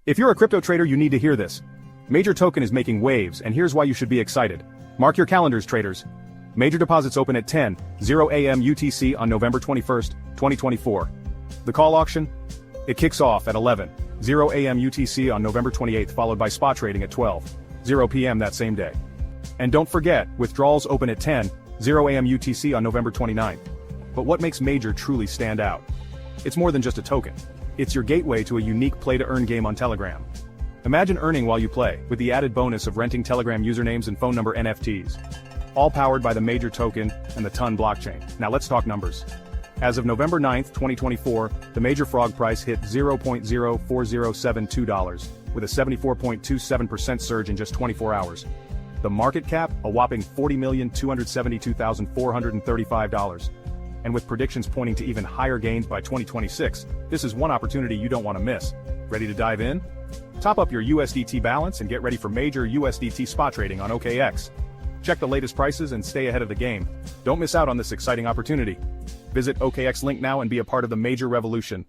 If you're a crypto trader, you need to hear this. Major Token is making waves, and here's why you should be excited. Mark your calendars, traders. Major deposits open at 10:00 a.m. UTC on November 21st, 2024. The call auction? It kicks off at 11:00 a.m. UTC on November 28th, followed by spot trading at 12:00 p.m. that same day. And don't forget, withdrawals open at 10:00 a.m. UTC on November 29th. But what makes Major truly stand out? It's more than just a token. It's your gateway to a unique play-to-earn game on Telegram. Imagine earning while you play, with the added bonus of renting Telegram usernames and phone number NFTs. All powered by the Major Token and the TON blockchain. Now let's talk numbers. As of November 9th, 2024, the Major Frog price hit $0.04072, with a 74.27% surge in just 24 hours. The market cap, a whopping $40,272,435. And with predictions pointing to even higher gains by 2026, this is one opportunity you don't want to miss. Ready to dive in? Top up your USDT balance and get ready for major USDT spot trading on OKX. Check the latest prices and stay ahead of the game. Don't miss out on this exciting opportunity. Visit OKX link now and be a part of the major revolution.